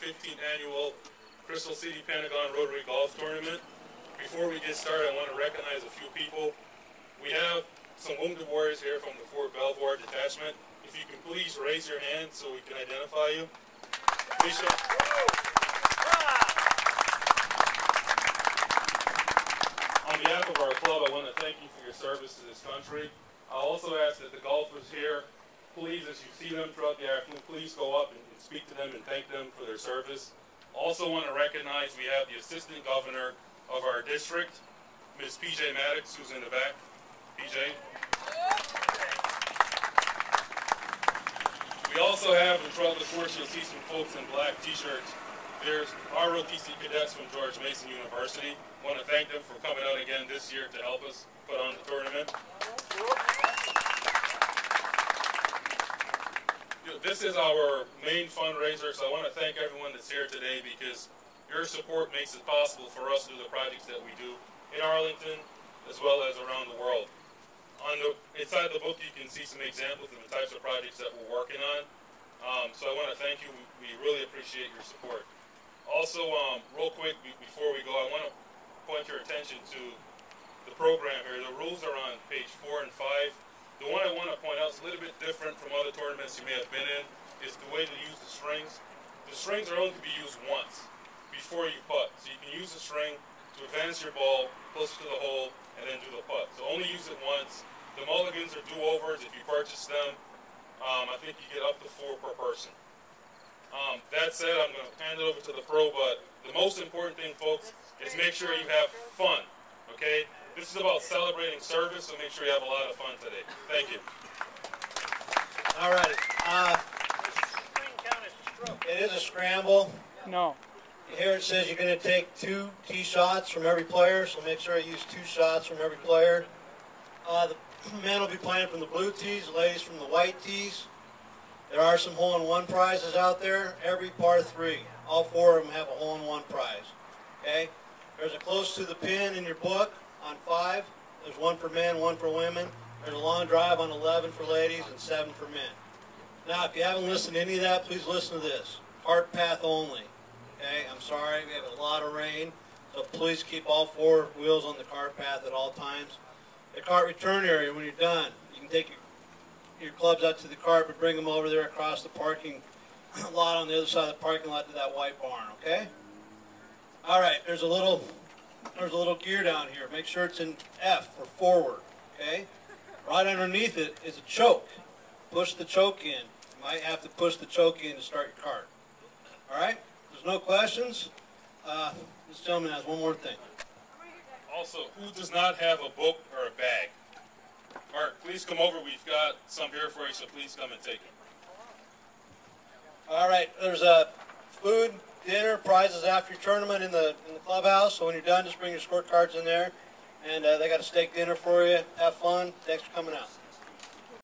15th annual Crystal City-Pentagon Rotary Golf Tournament. Before we get started, I want to recognize a few people. We have some wounded warriors here from the Fort Belvoir Detachment. If you can please raise your hand so we can identify you. Bishop. On behalf of our club, I want to thank you for your service to this country. I also ask that the golfers here, please, as you see them throughout the afternoon, please go up and speak to them and thank them for their service. Also want to recognize we have the Assistant Governor of our district, Ms. PJ Maddox, who's in the back. PJ. We also have, and throughout the course, you'll see some folks in black t-shirts. There's ROTC cadets from George Mason University. I want to thank them for coming out again this year to help us put on the tournament. This is our main fundraiser, so I want to thank everyone that's here today because your support makes it possible for us to do the projects that we do in Arlington as well as around the world. Inside the book you can see some examples of the types of projects that we're working on. So I want to thank you. We really appreciate your support. Also, real quick before we go, I want to point your attention to the program here. The rules are on page 4 and 5. The one I want to point out is a little bit different from other tournaments you may have been in, is the way to use the strings. The strings are only to be used once before you putt. So you can use the string to advance your ball closer to the hole and then do the putt. So only use it once. The mulligans are do-overs if you purchase them. I think you get up to 4 per person. That said, I'm going to hand it over to the pro, but the most important thing, folks, is make sure you have fun, okay? This is about celebrating service, so make sure you have a lot of fun today. Thank you. All righty. It is a scramble. No. Here it says you're going to take 2 tee shots from every player, so make sure you use 2 shots from every player. The men will be playing from the blue tees, the ladies from the white tees. There are some hole-in-one prizes out there. Every par 3, all 4 of them have a hole-in-one prize. Okay? There's a close to the pin in your book on 5. There's 1 for men, 1 for women. There's a long drive on 11 for ladies and 7 for men. Now, if you haven't listened to any of that, please listen to this. Cart path only. Okay? I'm sorry, we have a lot of rain, so please keep all 4 wheels on the cart path at all times. The cart return area, when you're done, you can take your clubs out to the cart, but bring them over there across the parking lot on the other side of the parking lot to that white barn, okay? All right, there's a little gear down here. Make sure it's in F for forward, okay? Right underneath it is a choke. Push the choke in. You might have to push the choke in to start your cart. All right? There's no questions. This gentleman has one more thing. Also, who does not have a book or a bag? Mark, please come over. We've got some here for you, so please come and take it. All right, there's food, dinner, prizes after your tournament in the clubhouse. So when you're done, just bring your scorecards in there. And they got a steak dinner for you. Have fun. Thanks for coming out.